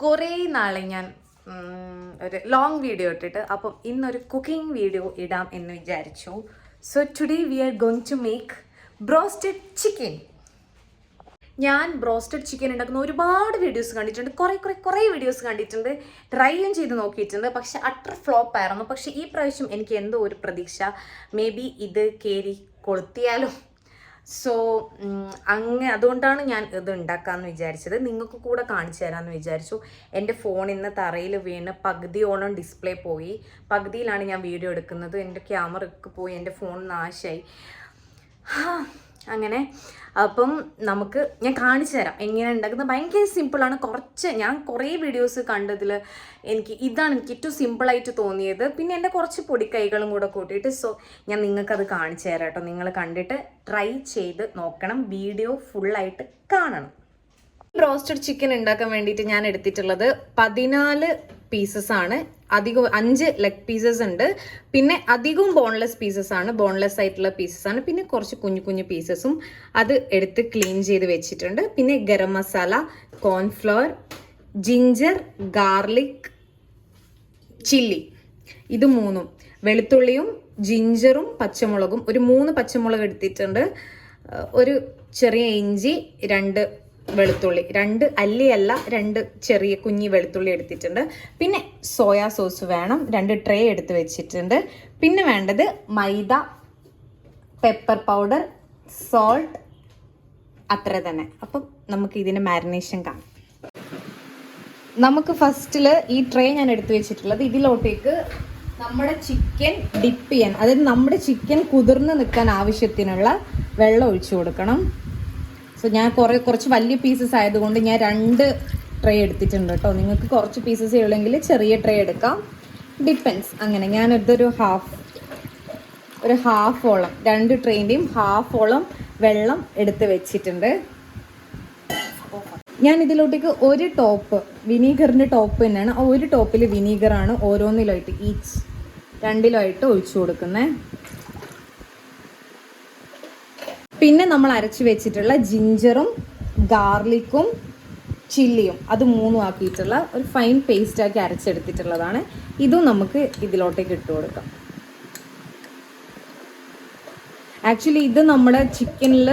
കുറേ നാളെ ഞാൻ ഒരു ലോങ് വീഡിയോ ഇട്ടിട്ട്, അപ്പം ഇന്നൊരു കുക്കിംഗ് വീഡിയോ ഇടാം എന്ന് വിചാരിച്ചു. So today we are going to make broasted chicken. ഞാൻ ബ്രോസ്റ്റഡ് ചിക്കൻ ഉണ്ടാക്കുന്ന ഒരുപാട് വീഡിയോസ് കണ്ടിട്ടുണ്ട്, കുറേ വീഡിയോസ് കണ്ടിട്ടുണ്ട്, ട്രൈയും ചെയ്ത് നോക്കിയിട്ടുണ്ട്. പക്ഷെ അട്ടർ ഫ്ലോപ്പ് ആയിരുന്നു. പക്ഷെ ഈ പ്രാവശ്യം എനിക്ക് എന്തോ ഒരു പ്രതീക്ഷ, മേ ബി ഇത് കയറി കൊളുത്തിയാലോ. സോ അതുകൊണ്ടാണ് ഞാൻ ഇത് ഉണ്ടാക്കാമെന്ന് വിചാരിച്ചത്. നിങ്ങൾക്ക് കൂടെ കാണിച്ചു തരാമെന്ന് വിചാരിച്ചു. എൻ്റെ ഫോൺ ഇന്ന് തറയിൽ വീണ് പകുതിയോളം ഡിസ്പ്ലേ പോയി. പകുതിയിലാണ് ഞാൻ വീഡിയോ എടുക്കുന്നത്. എൻ്റെ ക്യാമറ ഒക്കെ പോയി, എൻ്റെ ഫോൺ നാശമായി. അങ്ങനെ അപ്പം ഞാൻ കാണിച്ചു തരാം എങ്ങനെ ഉണ്ടാക്കുന്നത്. ഭയങ്കര സിമ്പിളാണ്. ഞാൻ കുറേ വീഡിയോസ് കണ്ടതിൽ എനിക്ക് ഏറ്റവും സിമ്പിളായിട്ട് തോന്നിയത്. പിന്നെ എൻ്റെ കുറച്ച് പൊടിക്കൈകളും കൂടെ കൂട്ടിയിട്ട് ഞാൻ നിങ്ങൾക്കത് കാണിച്ചു തരാം കേട്ടോ. നിങ്ങൾ കണ്ടിട്ട് ട്രൈ ചെയ്ത് നോക്കണം, വീഡിയോ ഫുള്ളായിട്ട് കാണണം. ബ്രോസ്റ്റഡ് ചിക്കൻ ഉണ്ടാക്കാൻ വേണ്ടിയിട്ട് ഞാൻ എടുത്തിട്ടുള്ളത് 14 പീസസ് ആണ്. അധികം 5 ലെഗ് പീസസ് ഉണ്ട്. പിന്നെ അധികവും ബോൺലെസ് പീസസ് ആണ്, ബോൺലെസ് ആയിട്ടുള്ള പീസസ് ആണ്. പിന്നെ കുറച്ച് കുഞ്ഞു പീസസും അത് എടുത്ത് ക്ലീൻ ചെയ്ത് വെച്ചിട്ടുണ്ട്. പിന്നെ garam masala, cornflour, ginger, garlic, chilli, ഇത് 3ഉം, വെളുത്തുള്ളിയും ജിഞ്ചറും പച്ചമുളകും, ഒരു 3 പച്ചമുളക് എടുത്തിട്ടുണ്ട്, ഒരു ചെറിയ ഇഞ്ചി, 2 വെളുത്തുള്ളി, 2 അല്ലിയല്ല 2 ചെറിയ കുഞ്ഞി വെളുത്തുള്ളി എടുത്തിട്ടുണ്ട്. പിന്നെ സോയാ സോസ് വേണം, 2 ട്രേ എടുത്ത് വെച്ചിട്ടുണ്ട്. പിന്നെ വേണ്ടത് മൈദ, പെപ്പർ പൗഡർ, സോൾട്ട്, അത്ര തന്നെ. അപ്പം നമുക്ക് ഇതിൻ്റെ മാരിനേഷൻ കാണാം. നമുക്ക് ഫസ്റ്റിൽ ഈ ട്രേ ഞാൻ എടുത്തു വെച്ചിട്ടുള്ളത്, ഇതിലോട്ടേക്ക് നമ്മുടെ ചിക്കൻ ഡിപ്പ് ചെയ്യാൻ, അതായത് നമ്മുടെ ചിക്കൻ കുതിർന്ന് നിൽക്കാൻ ആവശ്യത്തിനുള്ള വെള്ളം ഒഴിച്ചു കൊടുക്കണം. സോ ഞാൻ കുറച്ച് വലിയ പീസസ് ആയതുകൊണ്ട് ഞാൻ 2 ട്രേ എടുത്തിട്ടുണ്ട് കേട്ടോ. നിങ്ങൾക്ക് കുറച്ച് പീസസ് ഉള്ളെങ്കിൽ ചെറിയ ട്രേ എടുക്കാം, ഡിപ്പെൻസ്. അങ്ങനെ ഞാനിതൊരു ഹാഫോളം 2 ട്രേൻ്റെയും ഹാഫോളം വെള്ളം എടുത്ത് വെച്ചിട്ടുണ്ട്. ഞാൻ ഇതിലോട്ടേക്ക് ഒരു ടോപ്പ് വിനീഗറിൻ്റെ ടോപ്പ് തന്നെയാണ്, ഒരു ടോപ്പിൽ വിനീഗറാണ് ഓരോന്നിലായിട്ട് ഈച്ച് 2 ഒഴിച്ചു കൊടുക്കുന്നത്. പിന്നെ നമ്മൾ അരച്ച് വെച്ചിട്ടുള്ള ജിഞ്ചറും ഗാർലിക്കും ചില്ലിയും, അത് 3ഉം ആക്കിയിട്ടുള്ള ഒരു ഫൈൻ പേസ്റ്റാക്കി അരച്ചെടുത്തിട്ടുള്ളതാണ്. ഇതും നമുക്ക് ഇതിലോട്ടേക്ക് ഇട്ട് കൊടുക്കാം. ആക്ച്വലി ഇത് നമ്മുടെ ചിക്കനിൽ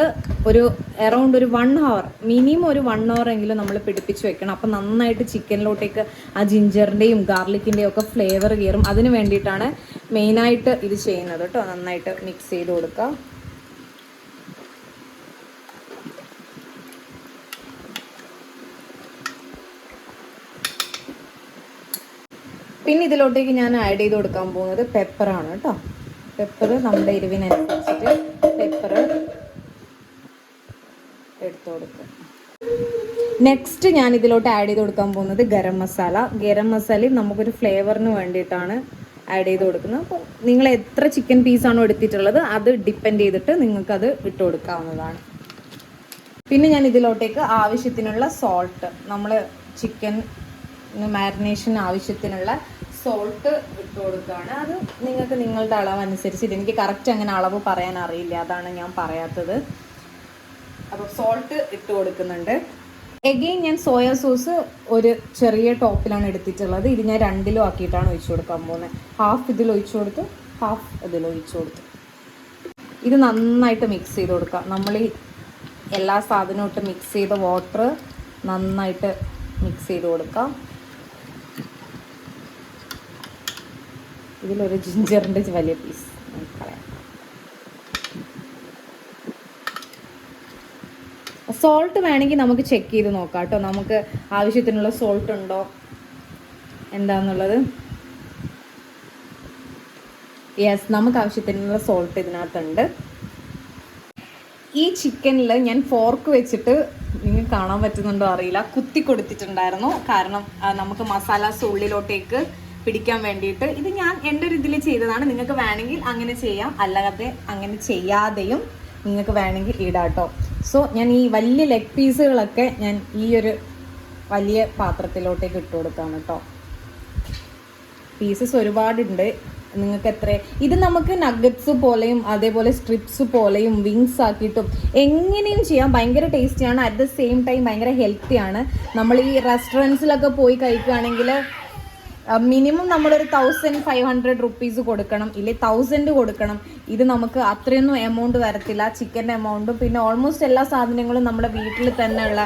അറൗണ്ട് ഒരു 1 hour, മിനിമം ഒരു 1 hour എങ്കിലും നമ്മൾ പിടിപ്പിച്ച് വെക്കണം. അപ്പം നന്നായിട്ട് ചിക്കനിലോട്ടേക്ക് ആ ജിഞ്ചറിൻ്റെയും ഗാർലിക്കിൻ്റെയും ഒക്കെ ഫ്ലേവർ കയറും. അതിന് വേണ്ടിയിട്ടാണ് മെയിനായിട്ട് ഇത് ചെയ്യുന്നത് കേട്ടോ. നന്നായിട്ട് മിക്സ് ചെയ്ത് കൊടുക്കുക. പിന്നെ ഇതിലോട്ടേക്ക് ഞാൻ ആഡ് ചെയ്ത് കൊടുക്കാൻ പോകുന്നത് പെപ്പറാണ് കേട്ടോ. പെപ്പർ നമ്മുടെ എരിവിനനുസരിച്ചിട്ട് പെപ്പർ എടുത്തു കൊടുക്കുക. നെക്സ്റ്റ് ഞാൻ ഇതിലോട്ട് ആഡ് ചെയ്ത് കൊടുക്കാൻ പോകുന്നത് ഗരം മസാല. ഗരം മസാലയും നമുക്കൊരു ഫ്ലേവറിന് വേണ്ടിയിട്ടാണ് ആഡ് ചെയ്ത് കൊടുക്കുന്നത്. അപ്പോൾ നിങ്ങൾ എത്ര ചിക്കൻ പീസാണോ എടുത്തിട്ടുള്ളത് അത് ഡിപ്പെൻഡ് ചെയ്തിട്ട് നിങ്ങൾക്കത് ഇട്ട് കൊടുക്കാവുന്നതാണ്. പിന്നെ ഞാൻ ഇതിലോട്ടേക്ക് ആവശ്യത്തിനുള്ള സോൾട്ട്, നമ്മൾ ചിക്കൻ മാരിനേഷൻ ആവശ്യത്തിനുള്ള സോൾട്ട് ഇട്ട് കൊടുക്കുകയാണ്. അത് നിങ്ങൾക്ക് നിങ്ങളുടെ അളവ് അനുസരിച്ചിട്ട്, എനിക്ക് കറക്റ്റ് അങ്ങനെ അളവ് പറയാൻ അറിയില്ല, അതാണ് ഞാൻ പറയാത്തത്. അപ്പോൾ സോൾട്ട് ഇട്ട് കൊടുക്കുന്നുണ്ട്. എഗെയിൻ ഞാൻ സോയാ സോസ് ഒരു ചെറിയ ടോപ്പിലാണ് എടുത്തിട്ടുള്ളത്. ഇത് ഞാൻ 2 ആക്കിയിട്ടാണ് ഒഴിച്ചു കൊടുക്കാൻ പോകുന്നത്. ഹാഫ് ഇതിൽ ഒഴിച്ചു കൊടുത്ത് ഹാഫ് ഇതിൽ ഒഴിച്ചു കൊടുത്തു. ഇത് നന്നായിട്ട് മിക്സ് ചെയ്ത് കൊടുക്കുക. നമ്മൾ ഈ എല്ലാ സാധനവും ഇട്ട് മിക്സ് ചെയ്ത വാട്ടർ നന്നായിട്ട് മിക്സ് ചെയ്ത് കൊടുക്കാം. ഇതിലൊരു ജിഞ്ചറിൻ്റെ വലിയ പീസ് കളയാം. സോൾട്ട് വേണമെങ്കിൽ നമുക്ക് ചെക്ക് ചെയ്ത് നോക്കാം കേട്ടോ, നമുക്ക് ആവശ്യത്തിനുള്ള സോൾട്ട് ഉണ്ടോ എന്താന്നുള്ളത്. യെസ്, നമുക്ക് ആവശ്യത്തിനുള്ള സോൾട്ട് ഇതിനകത്തുണ്ട്. ഈ ചിക്കനിൽ ഞാൻ ഫോർക്ക് വെച്ചിട്ട്, നിങ്ങൾക്ക് കാണാൻ പറ്റുന്നുണ്ടോ അറിയില്ല, കുത്തി കൊടുത്തിട്ടുണ്ടായിരുന്നു. കാരണം നമുക്ക് മസാലാസ് ഉള്ളിലോട്ടേക്ക് പിടിക്കാൻ വേണ്ടിയിട്ട്. ഇത് ഞാൻ എൻ്റെ ഒരു ഇതിൽ ചെയ്തതാണ്. നിങ്ങൾക്ക് വേണമെങ്കിൽ അങ്ങനെ ചെയ്യാം, അല്ലാതെ അങ്ങനെ ചെയ്യാതെയും നിങ്ങൾക്ക് വേണമെങ്കിൽ ഇടാം കേട്ടോ. സോ ഞാൻ ഈ വലിയ ലെഗ് പീസുകളൊക്കെ ഞാൻ ഈ ഒരു വലിയ പാത്രത്തിലോട്ടേക്ക് ഇട്ട് കൊടുക്കാം കേട്ടോ. പീസസ് ഒരുപാടുണ്ട്, നിങ്ങൾക്ക് എത്ര ഇത് നമുക്ക് നഗറ്റ്സ് പോലെയും അതേപോലെ സ്ട്രിപ്സ് പോലെയും വിങ്സ് ആക്കിയിട്ടും എങ്ങനെയും ചെയ്യാം. ഭയങ്കര ടേസ്റ്റിയാണ്, അറ്റ് ദ സെയിം ടൈം ഭയങ്കര ഹെൽത്തിയാണ്. നമ്മൾ ഈ റെസ്റ്റോറൻറ്റ്സിലൊക്കെ പോയി കഴിക്കുകയാണെങ്കിൽ മിനിമം നമ്മളൊരു 1500 റുപ്പീസ് കൊടുക്കണം, ഇല്ലേ 1000 കൊടുക്കണം. ഇത് നമുക്ക് അത്രയൊന്നും എമൗണ്ട് വരത്തില്ല, ചിക്കൻ്റെ എമൗണ്ടും. പിന്നെ ഓൾമോസ്റ്റ് എല്ലാ സാധനങ്ങളും നമ്മുടെ വീട്ടിൽ തന്നെയുള്ള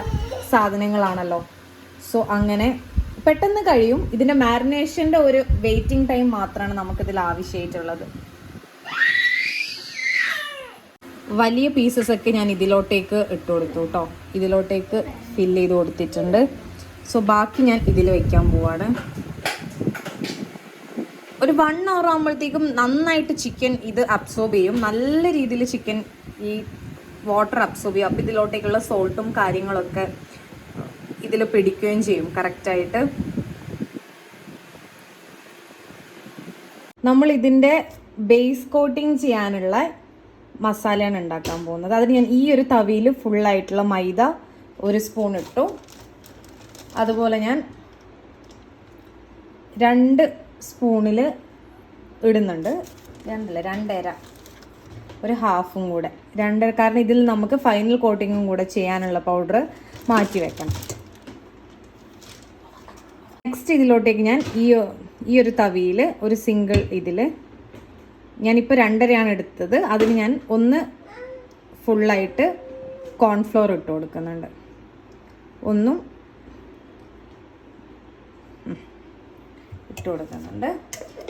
സാധനങ്ങളാണല്ലോ. സോ അങ്ങനെ പെട്ടെന്ന് കഴിയും. ഇതിൻ്റെ മാരിനേഷൻ്റെ ഒരു വെയിറ്റിംഗ് ടൈം മാത്രമാണ് നമുക്കിതിൽ ആവശ്യമായിട്ടുള്ളത്. വലിയ പീസസ് ഒക്കെ ഞാൻ ഇതിലോട്ടേക്ക് ഇട്ട് കൊടുത്തു കേട്ടോ. ഇതിലോട്ടേക്ക് ഫില്ല് ചെയ്ത് കൊടുത്തിട്ടുണ്ട്. സോ ബാക്കി ഞാൻ ഇതിൽ വയ്ക്കാൻ പോവാണ്. ഒരു 1 hour ആകുമ്പോഴത്തേക്കും നന്നായിട്ട് ചിക്കൻ ഇത് അബ്സോർബ് ചെയ്യും. നല്ല രീതിയിൽ ചിക്കൻ ഈ വാട്ടർ അബ്സോർബ് ചെയ്യും. അപ്പോൾ ഇതിലോട്ടേക്കുള്ള സോൾട്ടും കാര്യങ്ങളൊക്കെ ഇതിൽ പിടിക്കുകയും ചെയ്യും കറക്റ്റായിട്ട്. നമ്മൾ ഇതിൻ്റെ ബേസ് കോട്ടിങ് ചെയ്യാനുള്ള മസാലയാണ് ഉണ്ടാക്കാൻ പോകുന്നത്. അതിന് ഞാൻ ഈ ഒരു തവിയിൽ ഫുള്ളായിട്ടുള്ള മൈദ 1 സ്പൂൺ ഇട്ടു. അതുപോലെ ഞാൻ 2 സ്പൂണിൽ ഇടുന്നുണ്ട്. 2.5 ഒരു ഹാഫും കൂടെ 2, കാരണം ഇതിൽ നമുക്ക് ഫൈനൽ കോട്ടിങ്ങും കൂടെ ചെയ്യാനുള്ള പൗഡർ മാറ്റി വെക്കണം. നെക്സ്റ്റ് ഇതിലോട്ടേക്ക് ഞാൻ ഈ ഒരു തവിയിൽ ഒരു സിംഗിൾ ഇതിൽ ഞാനിപ്പോൾ 2.5 എടുത്തത്. അതിന് ഞാൻ 1 ഫുള്ളായിട്ട് കോൺഫ്ലോർ ഇട്ട് കൊടുക്കുന്നുണ്ട്. 1 ഇട്ട് കൊടുക്കുന്നുണ്ട്.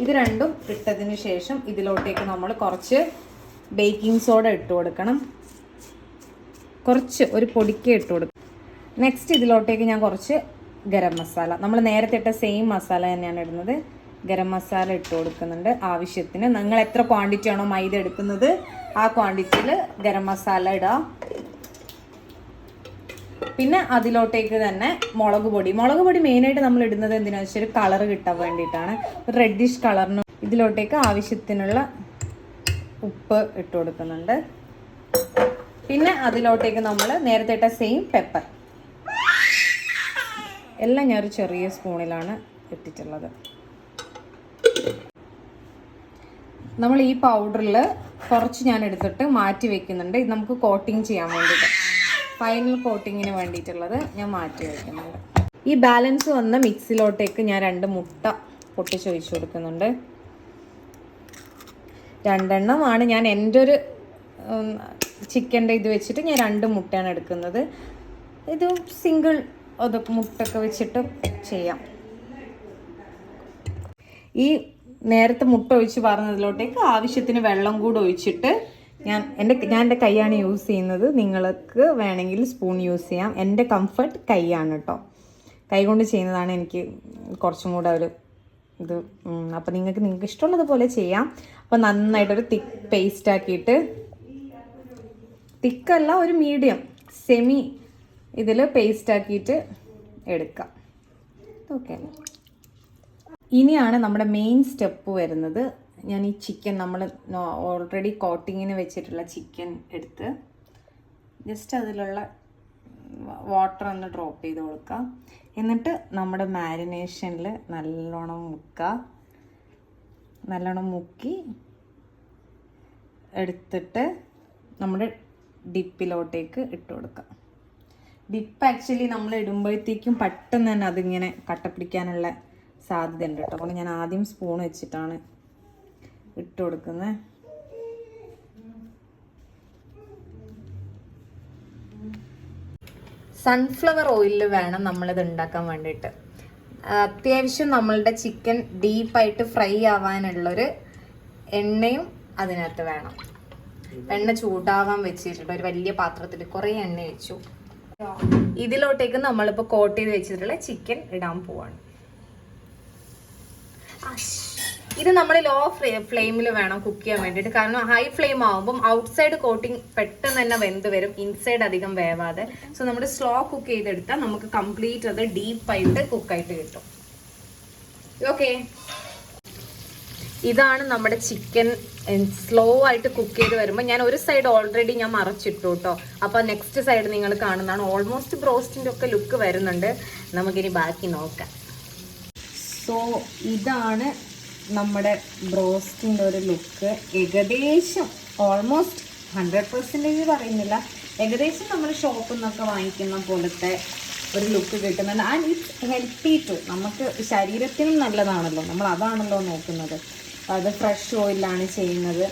ഇത് രണ്ടും ഇട്ടതിന് ശേഷം ഇതിലോട്ടേക്ക് നമ്മൾ കുറച്ച് ബേക്കിംഗ് സോഡ ഇട്ട് കൊടുക്കണം. കുറച്ച് ഒരു പൊടിക്ക് ഇട്ട് കൊടുക്കും. നെക്സ്റ്റ് ഇതിലോട്ടേക്ക് ഞാൻ കുറച്ച് ഗരം മസാല, നമ്മൾ നേരത്തെ ഇട്ട സെയിം മസാല തന്നെയാണ് ഇടുന്നത്. ഗരം മസാല ഇട്ട് കൊടുക്കുന്നുണ്ട് ആവശ്യത്തിന്. നിങ്ങൾ എത്ര ക്വാണ്ടിറ്റി ആണോ മൈദ എടുക്കുന്നത് ആ ക്വാണ്ടിറ്റിയിൽ ഗരം മസാല ഇടാം. പിന്നെ അതിലോട്ടേക്ക് തന്നെ മുളക് പൊടി മെയിനായിട്ട് നമ്മൾ ഇടുന്നത് എന്തിനാണെന്ന് വെച്ചാൽ ഒരു കളർ കിട്ടാൻ വേണ്ടിയിട്ടാണ്, ഒരു റെഡിഷ് കളറിന്. ഇതിലോട്ടേക്ക് ആവശ്യത്തിനുള്ള ഉപ്പ് ഇട്ട് കൊടുക്കുന്നുണ്ട്. പിന്നെ അതിലോട്ടേക്ക് നമ്മൾ നേരത്തെ ഇട്ട സെയിം പെപ്പർ എല്ലാം ഞാനൊരു ചെറിയ സ്പൂണിലാണ് ഇട്ടിട്ടുള്ളത്. നമ്മൾ ഈ പൗഡറിൽ കുറച്ച് ഞാൻ എടുത്തിട്ട് മാറ്റി വെക്കുന്നുണ്ട്. ഇത് നമുക്ക് കോട്ടിങ് ചെയ്യാൻ വേണ്ടിയിട്ട്, ഫൈനൽ കോട്ടിങ്ങിന് വേണ്ടിയിട്ടുള്ളത് ഞാൻ മാറ്റി വയ്ക്കുന്നുണ്ട്. ഈ ബാലൻസ് വന്ന മിക്സിലോട്ടേക്ക് ഞാൻ 2 മുട്ട പൊട്ടിച്ചൊഴിച്ച് കൊടുക്കുന്നുണ്ട്. 2 എണ്ണമാണ് ഞാൻ എൻ്റെ ഒരു ചിക്കൻ്റെ ഇത് വെച്ചിട്ട് ഞാൻ 2 മുട്ടയാണ് എടുക്കുന്നത്. ഇത് സിംഗിൾ അതൊക്കെ മുട്ടൊക്കെ വെച്ചിട്ട് ചെയ്യാം. ഈ നേരത്തെ മുട്ട ഒഴിച്ച് പറഞ്ഞതിലോട്ടേക്ക് ആവശ്യത്തിന് വെള്ളം കൂടെ ഒഴിച്ചിട്ട് ഞാൻ എൻ്റെ കൈയാണ് യൂസ് ചെയ്യുന്നത്. നിങ്ങൾക്ക് വേണമെങ്കിൽ സ്പൂൺ യൂസ് ചെയ്യാം. എൻ്റെ കംഫർട്ട് കൈയാണ് കേട്ടോ. കൈ കൊണ്ട് ചെയ്യുന്നതാണ് എനിക്ക് കുറച്ചും കൂടെ ഒരു ഇത്. അപ്പോൾ നിങ്ങൾക്ക് ഇഷ്ടമുള്ളതുപോലെ ചെയ്യാം. അപ്പോൾ നന്നായിട്ടൊരു തിക്ക് പേസ്റ്റ് ആക്കിയിട്ട്, തിക്കല്ല ഒരു മീഡിയം സെമി ഇതിൽ പേസ്റ്റ് ആക്കിയിട്ട് എടുക്കാം. ഓക്കെ, ഇനിയാണ് നമ്മുടെ മെയിൻ സ്റ്റെപ്പ് വരുന്നത്. ഞാൻ ഈ ചിക്കൻ നമ്മൾ ഓൾറെഡി കോട്ടിങ്ങിന് വെച്ചിട്ടുള്ള ചിക്കൻ എടുത്ത് ജസ്റ്റ് അതിലുള്ള വാട്ടർ ഒന്ന് ഡ്രോപ്പ് ചെയ്ത് കൊടുക്കുക. എന്നിട്ട് നമ്മുടെ മാരിനേഷനിൽ നല്ലോണം മുക്കി എടുത്തിട്ട് നമ്മുടെ ഡിപ്പിലോട്ടേക്ക് ഇട്ട് കൊടുക്കുക. ഡിപ്പ് ആക്ച്വലി നമ്മൾ ഇടുമ്പോഴത്തേക്കും പെട്ടെന്ന് തന്നെ അതിങ്ങനെ കട്ട പിടിക്കാനുള്ള സാധ്യത ഉണ്ട് കേട്ടോ. അപ്പോൾ ഞാൻ ആദ്യം സ്പൂൺ വെച്ചിട്ടാണ് ഇട്ട് കൊടുക്കുന്നത്. സൺഫ്ലവർ ഓയിലിൽ വേണം നമ്മളിത് ഉണ്ടാക്കാൻ വേണ്ടിയിട്ട്. അത്യാവശ്യം നമ്മളുടെ ചിക്കൻ ഡീപ്പായിട്ട് ഫ്രൈ ആവാനുള്ളൊരു എണ്ണയും അതിനകത്ത് വേണം. എണ്ണ ചൂടാവാൻ വെച്ചിട്ടുണ്ട് ഒരു വലിയ പാത്രത്തിൽ കുറേ എണ്ണ വെച്ചു. ഇതിലോട്ടേക്ക് നമ്മളിപ്പോൾ കോട്ട് ചെയ്ത് വെച്ചിട്ടുള്ള ചിക്കൻ ഇടാൻ പോവാണ്. ഇത് നമ്മൾ ലോ ഫ്ലെയിമിൽ വേണം കുക്ക് ചെയ്യാൻ വേണ്ടിയിട്ട്. കാരണം ഹൈ ഫ്ലെയിം ആകുമ്പം ഔട്ട്സൈഡ് കോട്ടിങ് പെട്ടെന്ന് തന്നെ വെന്ത് വരും, ഇൻസൈഡ് അധികം വേവാതെ. സോ നമ്മൾ സ്ലോ കുക്ക് ചെയ്തെടുത്താൽ നമുക്ക് കംപ്ലീറ്റ് അത് ഡീപ്പായിട്ട് കുക്കായിട്ട് കിട്ടും. ഓക്കെ, ഇതാണ് നമ്മുടെ ചിക്കൻ സ്ലോ ആയിട്ട് കുക്ക് ചെയ്ത് വരുമ്പോൾ ഞാൻ ഒരു സൈഡ് ഓൾറെഡി ഞാൻ മറച്ചിട്ടു കേട്ടോ. അപ്പോൾ നെക്സ്റ്റ് സൈഡ് നിങ്ങൾ കാണുന്നതാണ്. ഓൾമോസ്റ്റ് ബ്രോസ്റ്റിൻ്റെ ഒക്കെ ലുക്ക് വരുന്നുണ്ട്. നമുക്കിനി ബാക്കി നോക്കാം. സോ ഇതാണ് നമ്മുടെ ബ്രോസ്റ്റിൻ്റെ ഒരു ലുക്ക് ഏകദേശം ഓൾമോസ്റ്റ് 100% പറയുന്നില്ല, ഏകദേശം നമ്മൾ ഷോപ്പിൽ നിന്നൊക്കെ വാങ്ങിക്കുന്ന പോലത്തെ ഒരു ലുക്ക് കിട്ടുന്നുണ്ട്. ആൻഡ് ഇറ്റ്സ് ഹെൽത്തി ടു, നമുക്ക് ശരീരത്തിനും നല്ലതാണല്ലോ, നമ്മൾ അതാണല്ലോ നോക്കുന്നത്. അത് ഫ്രഷ് ഓയിലാണ് ചെയ്യുന്നത്.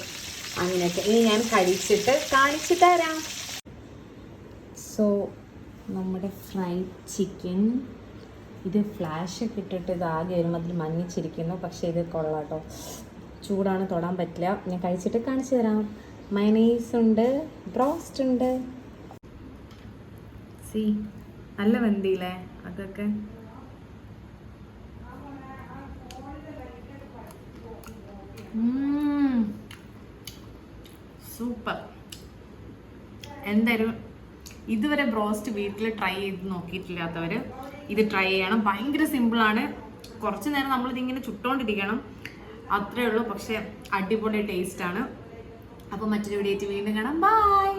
അങ്ങനെയൊക്കെ ഇനി ഞാൻ കഴിച്ചിട്ട് കാണിച്ചു തരാം. സോ നമ്മുടെ ഫ്രൈഡ് ചിക്കൻ, ഇത് ഫ്ലാഷൊക്കെ ഇട്ടിട്ട് ഇതാകെ വരുമ്പോൾ അതിൽ മഞ്ഞിച്ചിരിക്കുന്നു. പക്ഷേ ഇത് കൊള്ളാട്ടോ, ചൂടാണ്, തൊടാൻ പറ്റില്ല. ഞാൻ കഴിച്ചിട്ട് കാണിച്ചു തരാം. മയണൈസ് ഉണ്ട്, ബ്രോസ്റ്റ് ഉണ്ട്. സി നല്ല വെന്തിയില്ലേ അതൊക്കെ. സൂപ്പർ. എന്തായാലും ഇതുവരെ ബ്രോസ്റ്റ് വീട്ടിൽ ട്രൈ ചെയ്ത് നോക്കിയിട്ടില്ലാത്തവർ ഇത് ട്രൈ ചെയ്യണം. ഭയങ്കര സിമ്പിളാണ്. കുറച്ച് നേരം നമ്മളിതിങ്ങനെ ചുട്ടോണ്ടിരിക്കണം, അത്രേ ഉള്ളൂ. പക്ഷെ അടിപൊളി ടേസ്റ്റാണ്. അപ്പോൾ മറ്റൊരു വീഡിയോ വീണ്ടും കാണാം. ബൈ.